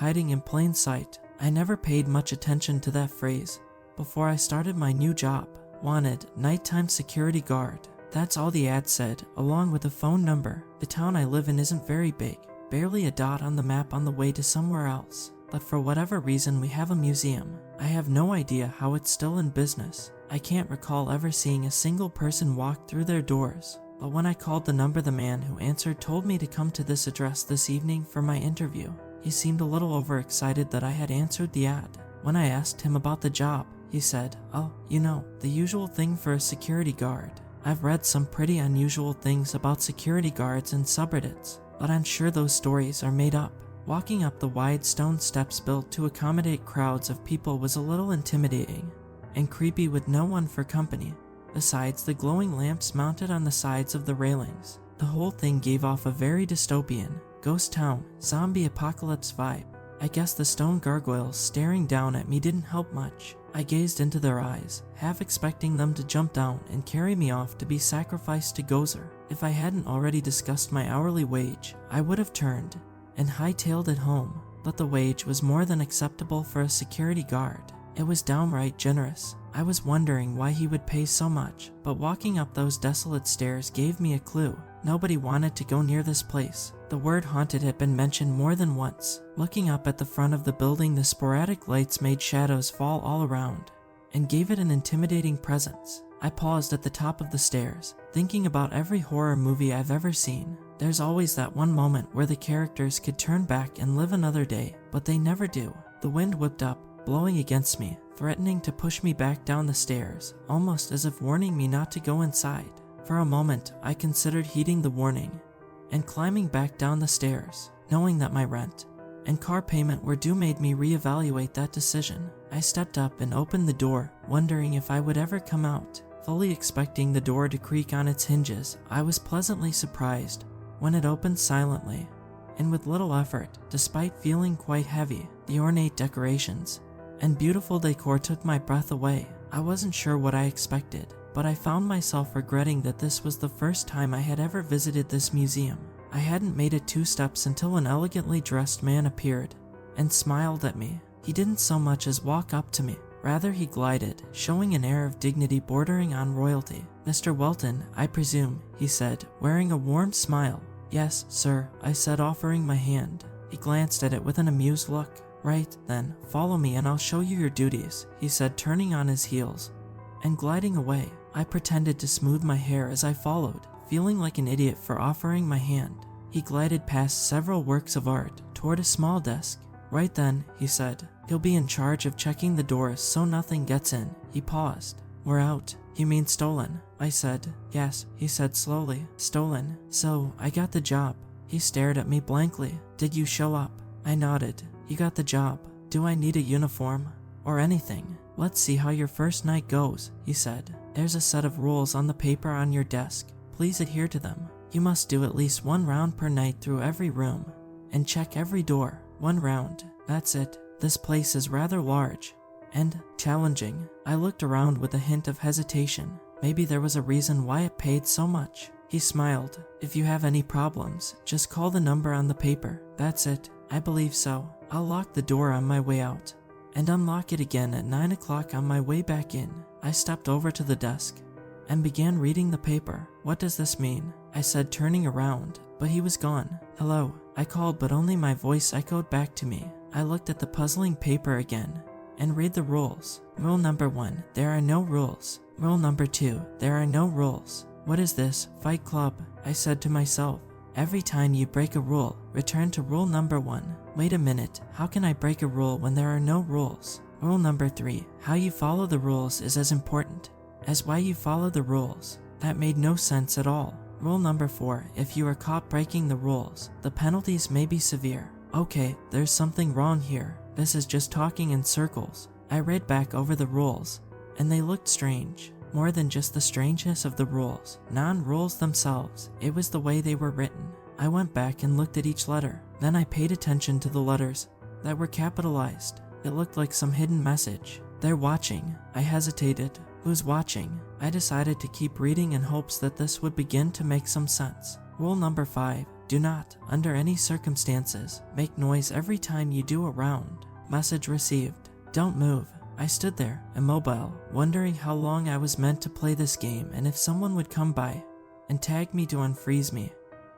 hiding in plain sight. I never paid much attention to that phrase before I started my new job. Wanted, nighttime security guard. That's all the ad said, along with a phone number. The town I live in isn't very big, barely a dot on the map on the way to somewhere else. But for whatever reason we have a museum. I have no idea how it's still in business. I can't recall ever seeing a single person walk through their doors. But when I called the number, the man who answered told me to come to this address this evening for my interview. He seemed a little overexcited that I had answered the ad. When I asked him about the job, he said, "Oh, you know, the usual thing for a security guard." I've read some pretty unusual things about security guards in subreddits, but I'm sure those stories are made up. Walking up the wide stone steps built to accommodate crowds of people was a little intimidating and creepy with no one for company, besides the glowing lamps mounted on the sides of the railings. The whole thing gave off a very dystopian, ghost town, zombie apocalypse vibe. I guess the stone gargoyles staring down at me didn't help much. I gazed into their eyes, half expecting them to jump down and carry me off to be sacrificed to Gozer. If I hadn't already discussed my hourly wage, I would have turned and hightailed it home, but the wage was more than acceptable for a security guard. It was downright generous. I was wondering why he would pay so much, but walking up those desolate stairs gave me a clue. Nobody wanted to go near this place. The word haunted had been mentioned more than once. Looking up at the front of the building, the sporadic lights made shadows fall all around and gave it an intimidating presence. I paused at the top of the stairs, thinking about every horror movie I've ever seen. There's always that one moment where the characters could turn back and live another day, but they never do. The wind whipped up, blowing against me, threatening to push me back down the stairs, almost as if warning me not to go inside. For a moment, I considered heeding the warning and climbing back down the stairs. Knowing that my rent and car payment were due made me reevaluate that decision. I stepped up and opened the door, wondering if I would ever come out. Fully expecting the door to creak on its hinges, I was pleasantly surprised when it opened silently and with little effort. Despite feeling quite heavy, the ornate decorations and beautiful decor took my breath away. I wasn't sure what I expected, but I found myself regretting that this was the first time I had ever visited this museum. I hadn't made it 2 steps until an elegantly dressed man appeared and smiled at me. He didn't so much as walk up to me. Rather, he glided, showing an air of dignity bordering on royalty. "Mr. Welton, I presume," he said, wearing a warm smile. "Yes, sir," I said, offering my hand. He glanced at it with an amused look. "Right, then, follow me and I'll show you your duties," he said, turning on his heels and gliding away. I pretended to smooth my hair as I followed, feeling like an idiot for offering my hand. He glided past several works of art toward a small desk. "Right then," he said, "you'll be in charge of checking the doors so nothing gets in." He paused. "We're out." "You mean stolen?" I said. "Yes," he said slowly, "stolen. So, I got the job." He stared at me blankly. "Did you show up?" I nodded. "You got the job. Do I need a uniform? Or anything?" "Let's see how your first night goes," he said. "There's a set of rules on the paper on your desk. Please adhere to them. You must do at least 1 round per night through every room and check every door. 1 round. That's it. This place is rather large and challenging." I looked around with a hint of hesitation. Maybe there was a reason why it paid so much. He smiled. "If you have any problems, just call the number on the paper." "That's it." "I believe so. I'll lock the door on my way out and unlock it again at 9 o'clock on my way back in." I stepped over to the desk and began reading the paper. "What does this mean?" I said, turning around, but he was gone. "Hello," I called, but only my voice echoed back to me. I looked at the puzzling paper again and read the rules. Rule number 1, there are no rules. Rule number 2, there are no rules. What is this, Fight Club? I said to myself. Every time you break a rule, return to rule number 1. Wait a minute, how can I break a rule when there are no rules? Rule number 3, how you follow the rules is as important as why you follow the rules. That made no sense at all. Rule number 4, if you are caught breaking the rules, the penalties may be severe. Okay, there's something wrong here. This is just talking in circles. I read back over the rules, and they looked strange. More than just the strangeness of the rules, non-rules themselves, it was the way they were written. I went back and looked at each letter. Then I paid attention to the letters that were capitalized. It looked like some hidden message. They're watching. I hesitated. Who's watching? I decided to keep reading in hopes that this would begin to make some sense. Rule number 5, Do not, under any circumstances, make noise every time you do a round. Message received. Don't move. I stood there, immobile, wondering how long I was meant to play this game and if someone would come by and tag me to unfreeze me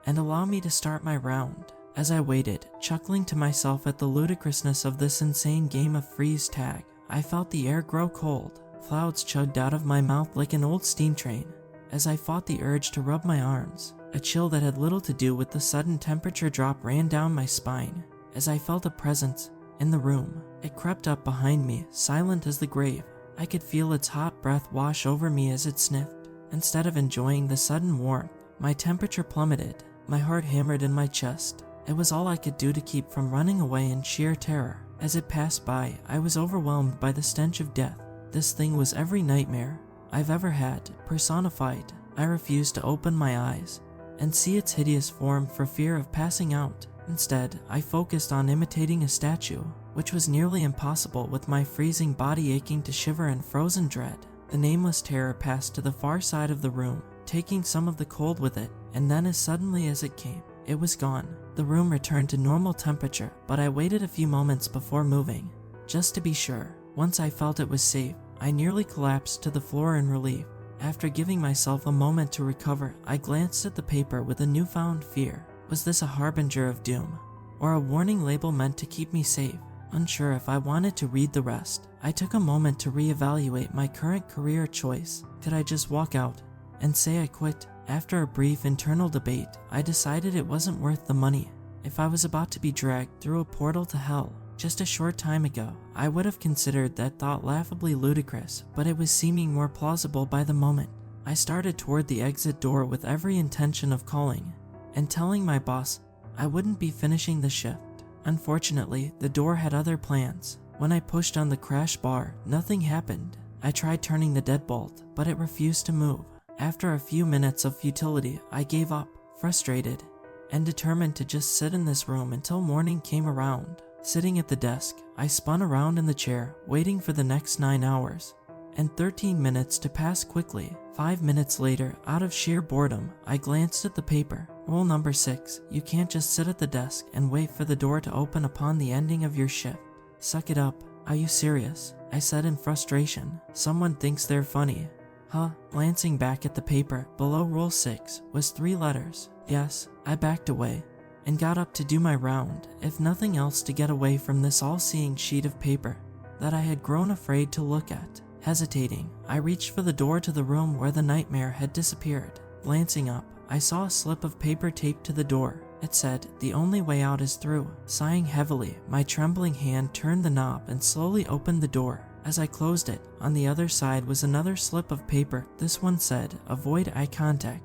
and allow me to start my round. As I waited, chuckling to myself at the ludicrousness of this insane game of freeze tag, I felt the air grow cold. Clouds chugged out of my mouth like an old steam train. As I fought the urge to rub my arms, a chill that had little to do with the sudden temperature drop ran down my spine. As I felt a presence in the room, it crept up behind me, silent as the grave. I could feel its hot breath wash over me as it sniffed. Instead of enjoying the sudden warmth, my temperature plummeted. My heart hammered in my chest. It was all I could do to keep from running away in sheer terror. As it passed by, I was overwhelmed by the stench of death. This thing was every nightmare I've ever had, personified. I refused to open my eyes and see its hideous form for fear of passing out. Instead, I focused on imitating a statue, which was nearly impossible with my freezing body aching to shiver in frozen dread. The nameless terror passed to the far side of the room, taking some of the cold with it, and then as suddenly as it came, it was gone. The room returned to normal temperature, but I waited a few moments before moving, just to be sure. Once I felt it was safe, I nearly collapsed to the floor in relief. After giving myself a moment to recover, I glanced at the paper with a newfound fear. Was this a harbinger of doom, or a warning label meant to keep me safe? Unsure if I wanted to read the rest, I took a moment to reevaluate my current career choice. Could I just walk out and say I quit? After a brief internal debate, I decided it wasn't worth the money. If I was about to be dragged through a portal to hell just a short time ago, I would have considered that thought laughably ludicrous, but it was seeming more plausible by the moment. I started toward the exit door with every intention of calling and telling my boss I wouldn't be finishing the shift. Unfortunately, the door had other plans. When I pushed on the crash bar, nothing happened. I tried turning the deadbolt, but it refused to move. After a few minutes of futility, I gave up, frustrated and determined to just sit in this room until morning came around. Sitting at the desk, I spun around in the chair, waiting for the next 9 hours and 13 minutes to pass quickly. 5 minutes later, out of sheer boredom, I glanced at the paper. Rule number 6, you can't just sit at the desk and wait for the door to open upon the ending of your shift. Suck it up. Are you serious? I said in frustration. Someone thinks they're funny. Huh? Glancing back at the paper, below Rule 6 was 3 letters. Yes, I backed away and got up to do my round, if nothing else to get away from this all-seeing sheet of paper that I had grown afraid to look at. Hesitating, I reached for the door to the room where the nightmare had disappeared. Glancing up, I saw a slip of paper taped to the door. It said, "The only way out is through." Sighing heavily, my trembling hand turned the knob and slowly opened the door. As I closed it, on the other side was another slip of paper. This one said, "Avoid eye contact,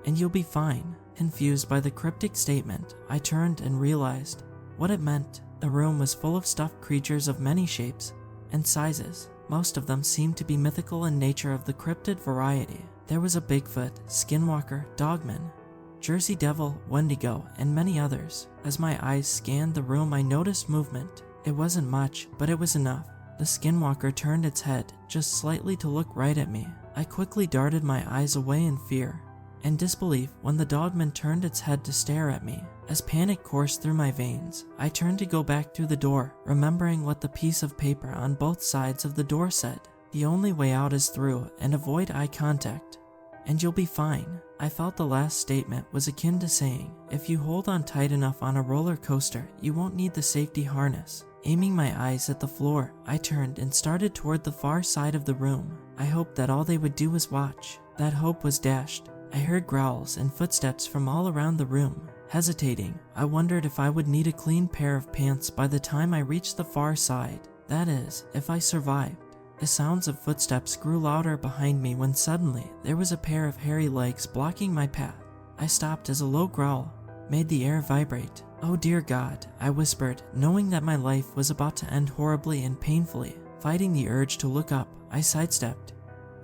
and you'll be fine." Confused by the cryptic statement, I turned and realized what it meant. The room was full of stuffed creatures of many shapes and sizes. Most of them seemed to be mythical in nature of the cryptid variety. There was a Bigfoot, Skinwalker, Dogman, Jersey Devil, Wendigo, and many others. As my eyes scanned the room, I noticed movement. It wasn't much, but it was enough. The Skinwalker turned its head just slightly to look right at me. I quickly darted my eyes away in fear and disbelief when the Dogman turned its head to stare at me. As panic coursed through my veins, I turned to go back through the door, remembering what the piece of paper on both sides of the door said. The only way out is through, and avoid eye contact, and you'll be fine. I felt the last statement was akin to saying, if you hold on tight enough on a roller coaster, you won't need the safety harness. Aiming my eyes at the floor, I turned and started toward the far side of the room. I hoped that all they would do was watch. That hope was dashed. I heard growls and footsteps from all around the room. Hesitating, I wondered if I would need a clean pair of pants by the time I reached the far side. That is, if I survived. The sounds of footsteps grew louder behind me when suddenly there was a pair of hairy legs blocking my path. I stopped as a low growl made the air vibrate. "Oh dear God," I whispered, knowing that my life was about to end horribly and painfully. Fighting the urge to look up, I sidestepped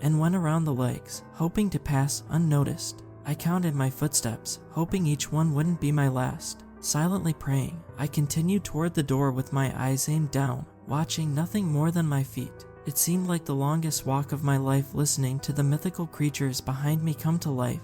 and went around the legs, hoping to pass unnoticed. I counted my footsteps, hoping each one wouldn't be my last. Silently praying, I continued toward the door with my eyes aimed down, watching nothing more than my feet. It seemed like the longest walk of my life, listening to the mythical creatures behind me come to life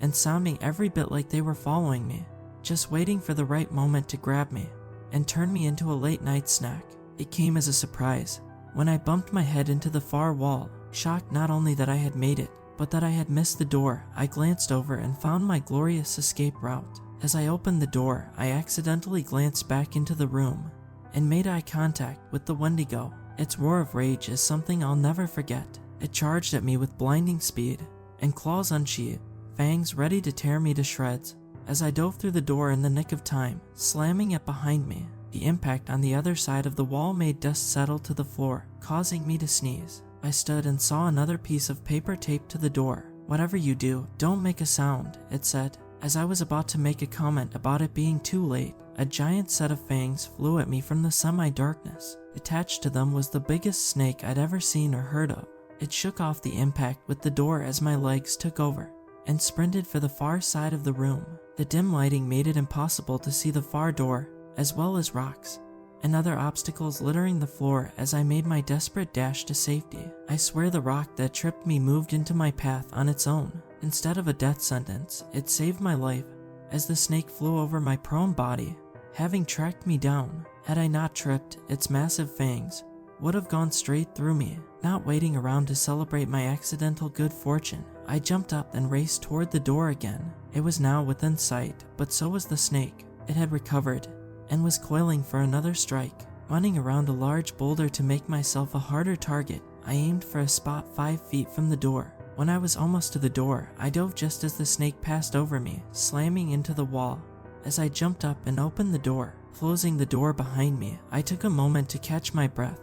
and sounding every bit like they were following me. just waiting for the right moment to grab me and turn me into a late-night snack. It came as a surprise when I bumped my head into the far wall, shocked not only that I had made it, but that I had missed the door. I glanced over and found my glorious escape route. As I opened the door, I accidentally glanced back into the room and made eye contact with the Wendigo. Its roar of rage is something I'll never forget. It charged at me with blinding speed, and claws unsheathed, fangs ready to tear me to shreds. As I dove through the door in the nick of time, slamming it behind me, the impact on the other side of the wall made dust settle to the floor, causing me to sneeze. I stood and saw another piece of paper taped to the door. "Whatever you do, don't make a sound," it said. As I was about to make a comment about it being too late, a giant set of fangs flew at me from the semi-darkness. Attached to them was the biggest snake I'd ever seen or heard of. It shook off the impact with the door as my legs took over and sprinted for the far side of the room. The dim lighting made it impossible to see the far door, as well as rocks and other obstacles littering the floor as I made my desperate dash to safety. I swear the rock that tripped me moved into my path on its own. Instead of a death sentence, it saved my life as the snake flew over my prone body, having tracked me down. Had I not tripped, its massive fangs would have gone straight through me. Not waiting around to celebrate my accidental good fortune, I jumped up and raced toward the door again. It was now within sight, but so was the snake. It had recovered and was coiling for another strike. Running around a large boulder to make myself a harder target, I aimed for a spot 5 feet from the door. When I was almost to the door, I dove just as the snake passed over me, slamming into the wall. As I jumped up and opened the door, closing the door behind me, I took a moment to catch my breath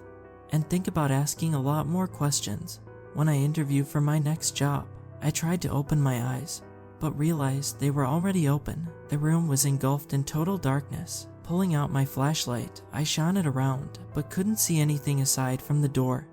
and think about asking a lot more questions when I interview for my next job. I tried to open my eyes, but realized they were already open. The room was engulfed in total darkness. Pulling out my flashlight, I shone it around, but couldn't see anything aside from the door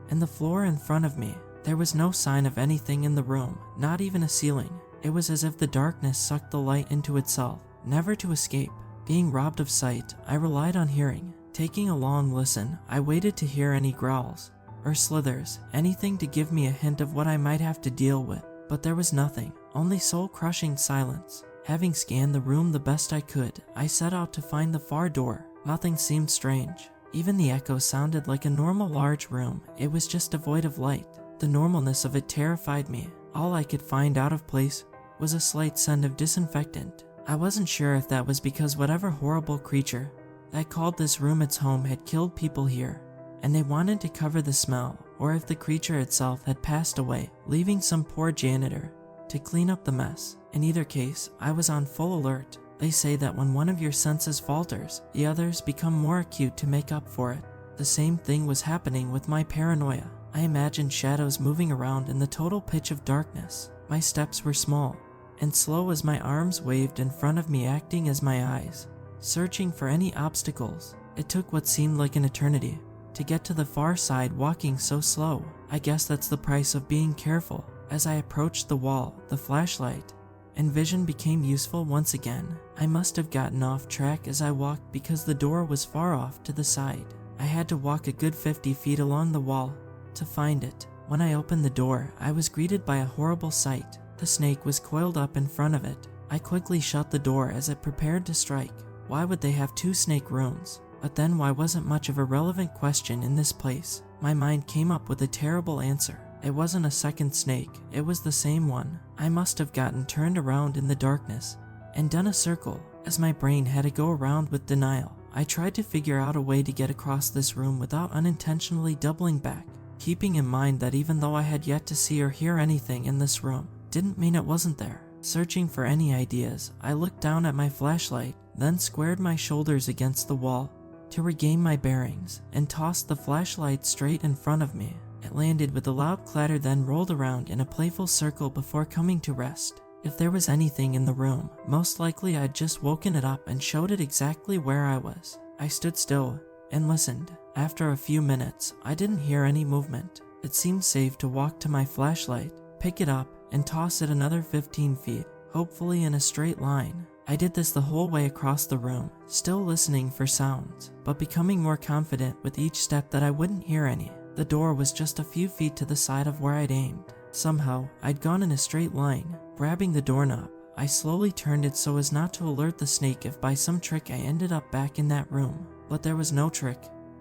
and the floor in front of me. There was no sign of anything in the room, not even a ceiling. It was as if the darkness sucked the light into itself, never to escape. Being robbed of sight, I relied on hearing. Taking a long listen, I waited to hear any growls or slithers, anything to give me a hint of what I might have to deal with. But there was nothing, only soul-crushing silence. Having scanned the room the best I could, I set out to find the far door. Nothing seemed strange. Even the echo sounded like a normal large room. It was just devoid of light. The normalness of it terrified me. All I could find out of place was a slight scent of disinfectant. I wasn't sure if that was because whatever horrible creature that called this room its home had killed people here, and they wanted to cover the smell, or if the creature itself had passed away, leaving some poor janitor to clean up the mess. In either case, I was on full alert. They say that when one of your senses falters, the others become more acute to make up for it. The same thing was happening with my paranoia. I imagined shadows moving around in the total pitch of darkness. My steps were small and slow as my arms waved in front of me, acting as my eyes, searching for any obstacles. It took what seemed like an eternity to get to the far side, walking so slow. I guess that's the price of being careful. As I approached the wall, the flashlight and vision became useful once again. I must have gotten off track as I walked because the door was far off to the side. I had to walk a good 50 feet along the wall to find it. When I opened the door, I was greeted by a horrible sight. The snake was coiled up in front of it. I quickly shut the door as it prepared to strike. Why would they have 2 snake rooms? But then why wasn't much of a relevant question in this place? My mind came up with a terrible answer. It wasn't a second snake, it was the same one. I must have gotten turned around in the darkness and done a circle, as my brain had to go around with denial. I tried to figure out a way to get across this room without unintentionally doubling back, keeping in mind that even though I had yet to see or hear anything in this room, didn't mean it wasn't there. Searching for any ideas, I looked down at my flashlight, then squared my shoulders against the wall to regain my bearings, and tossed the flashlight straight in front of me. It landed with a loud clatter, then rolled around in a playful circle before coming to rest. If there was anything in the room, most likely I'd just woken it up and showed it exactly where I was. I stood still and listened. After a few minutes, I didn't hear any movement. It seemed safe to walk to my flashlight, pick it up, and toss it another 15 feet, hopefully in a straight line. I did this the whole way across the room, still listening for sounds, but becoming more confident with each step that I wouldn't hear any. The door was just a few feet to the side of where I'd aimed. Somehow, I'd gone in a straight line. Grabbing the doorknob, I slowly turned it so as not to alert the snake if by some trick I ended up back in that room. But there was no trick,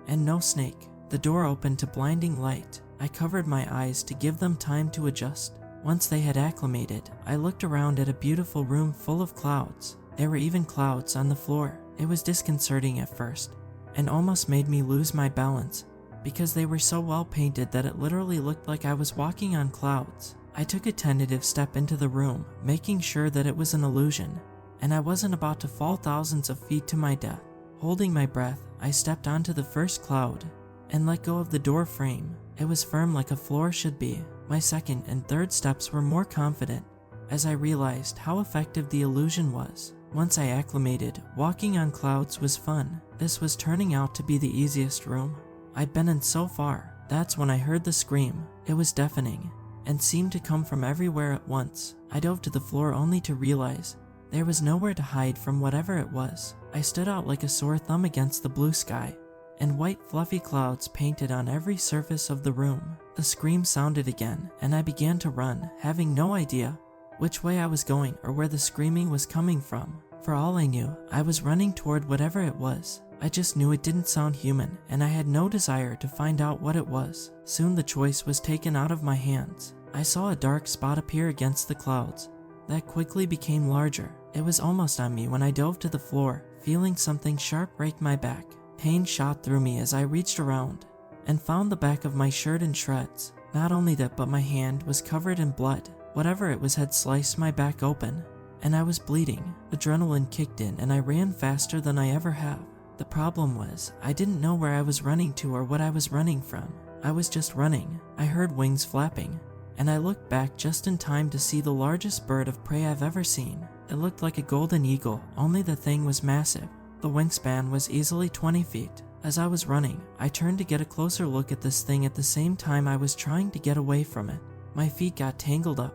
and no snake. The door opened to blinding light. I covered my eyes to give them time to adjust. Once they had acclimated, I looked around at a beautiful room full of clouds. There were even clouds on the floor. It was disconcerting at first, and almost made me lose my balance, because they were so well painted that it literally looked like I was walking on clouds. I took a tentative step into the room, making sure that it was an illusion, and I wasn't about to fall thousands of feet to my death. Holding my breath, I stepped onto the first cloud and let go of the door frame. It was firm like a floor should be. My second and third steps were more confident, as I realized how effective the illusion was. Once I acclimated, walking on clouds was fun. This was turning out to be the easiest room I'd been in so far. That's when I heard the scream. It was deafening, and seemed to come from everywhere at once. I dove to the floor only to realize there was nowhere to hide from whatever it was. I stood out like a sore thumb against the blue sky, and white fluffy clouds painted on every surface of the room. The scream sounded again, and I began to run, having no idea which way I was going or where the screaming was coming from. For all I knew, I was running toward whatever it was. I just knew it didn't sound human, and I had no desire to find out what it was. Soon the choice was taken out of my hands. I saw a dark spot appear against the clouds that quickly became larger. It was almost on me when I dove to the floor, feeling something sharp rake my back. Pain shot through me as I reached around and found the back of my shirt in shreds. Not only that, but my hand was covered in blood. Whatever it was had sliced my back open, and I was bleeding. Adrenaline kicked in and I ran faster than I ever have. The problem was, I didn't know where I was running to or what I was running from. I was just running. I heard wings flapping, and I looked back just in time to see the largest bird of prey I've ever seen. It looked like a golden eagle, only the thing was massive. The wingspan was easily 20 feet. As I was running, I turned to get a closer look at this thing at the same time I was trying to get away from it. My feet got tangled up,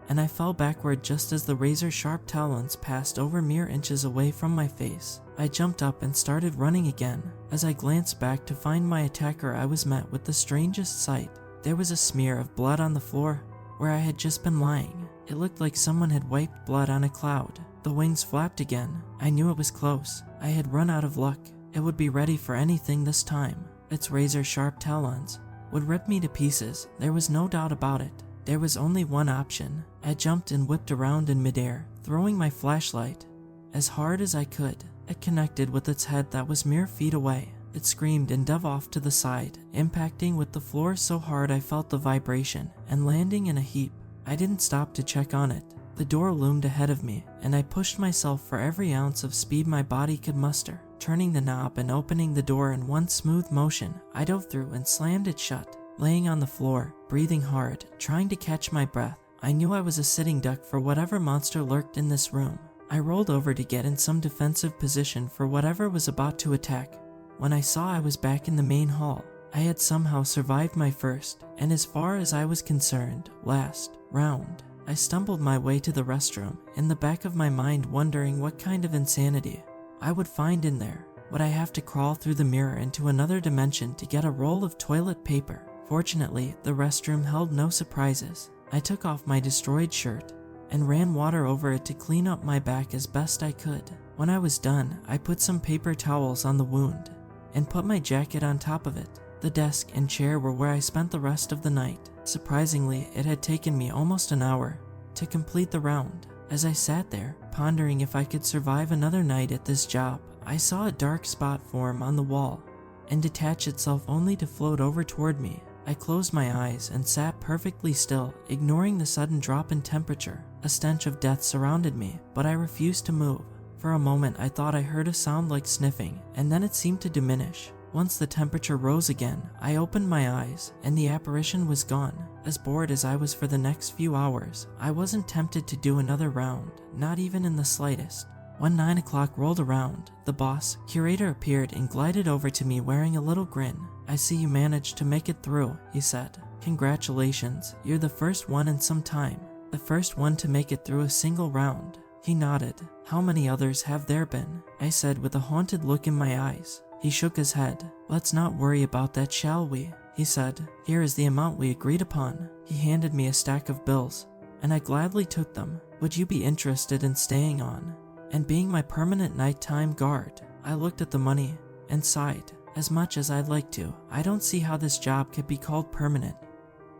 and I fell backward just as the razor-sharp talons passed over mere inches away from my face. I jumped up and started running again. As I glanced back to find my attacker, I was met with the strangest sight. There was a smear of blood on the floor where I had just been lying. It looked like someone had wiped blood on a cloud. The wings flapped again. I knew it was close. I had run out of luck. It would be ready for anything this time. Its razor-sharp talons would rip me to pieces. There was no doubt about it. There was only one option. I jumped and whipped around in midair, throwing my flashlight as hard as I could. It connected with its head that was mere feet away. It screamed and dove off to the side, impacting with the floor so hard I felt the vibration, and landing in a heap. I didn't stop to check on it. The door loomed ahead of me, and I pushed myself for every ounce of speed my body could muster. Turning the knob and opening the door in one smooth motion, I dove through and slammed it shut. Laying on the floor, breathing hard, trying to catch my breath, I knew I was a sitting duck for whatever monster lurked in this room. I rolled over to get in some defensive position for whatever was about to attack, when I saw I was back in the main hall. I had somehow survived my first, and as far as I was concerned, last round. I stumbled my way to the restroom, in the back of my mind wondering what kind of insanity I would find in there. Would I have to crawl through the mirror into another dimension to get a roll of toilet paper? Fortunately, the restroom held no surprises. I took off my destroyed shirt and ran water over it to clean up my back as best I could. When I was done, I put some paper towels on the wound and put my jacket on top of it. The desk and chair were where I spent the rest of the night. Surprisingly, it had taken me almost an hour to complete the round. As I sat there, pondering if I could survive another night at this job, I saw a dark spot form on the wall and detach itself only to float over toward me. I closed my eyes and sat perfectly still, ignoring the sudden drop in temperature. A stench of death surrounded me, but I refused to move. For a moment I thought I heard a sound like sniffing, and then it seemed to diminish. Once the temperature rose again, I opened my eyes, and the apparition was gone. As bored as I was for the next few hours, I wasn't tempted to do another round, not even in the slightest. When 9 o'clock rolled around, the boss, curator, appeared and glided over to me wearing a little grin. "I see you managed to make it through," he said. "Congratulations, you're the first one in some time. The first one to make it through a single round." He nodded. "How many others have there been?" I said with a haunted look in my eyes. He shook his head. "Let's not worry about that, shall we?" he said. "Here is the amount we agreed upon." He handed me a stack of bills, and I gladly took them. Would you be interested in staying on and being my permanent nighttime guard? I looked at the money and sighed. As much as I'd like to, I don't see how this job could be called permanent.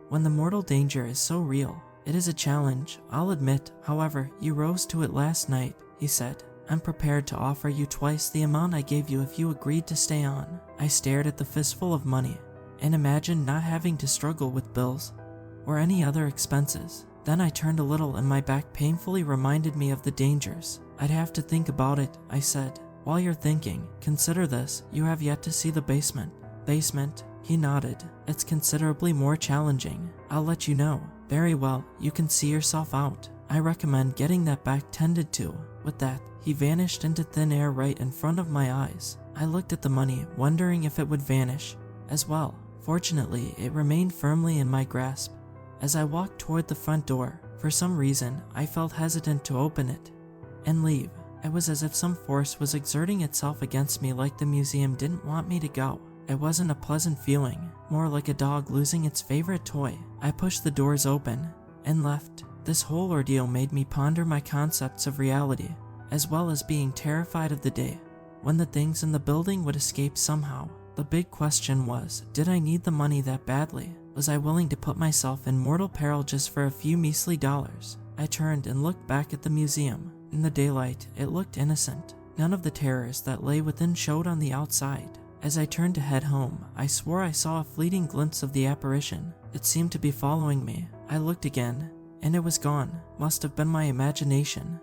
When the mortal danger is so real, it is a challenge, I'll admit. However, you rose to it last night, he said. I'm prepared to offer you twice the amount I gave you if you agreed to stay on. I stared at the fistful of money and imagined not having to struggle with bills or any other expenses. Then I turned a little and my back painfully reminded me of the dangers. I'd have to think about it, I said. While you're thinking, consider this. You have yet to see the basement. Basement? He nodded. It's considerably more challenging. I'll let you know. Very well, you can see yourself out. I recommend getting that back tended to. With that, he vanished into thin air right in front of my eyes. I looked at the money, wondering if it would vanish as well. Fortunately, it remained firmly in my grasp. As I walked toward the front door, for some reason, I felt hesitant to open it and leave. It was as if some force was exerting itself against me, like the museum didn't want me to go. It wasn't a pleasant feeling, more like a dog losing its favorite toy. I pushed the doors open and left. This whole ordeal made me ponder my concepts of reality, as well as being terrified of the day when the things in the building would escape somehow. The big question was, did I need the money that badly? Was I willing to put myself in mortal peril just for a few measly dollars? I turned and looked back at the museum. In the daylight, it looked innocent. None of the terrors that lay within showed on the outside. As I turned to head home, I swore I saw a fleeting glimpse of the apparition. It seemed to be following me. I looked again, and it was gone. Must have been my imagination.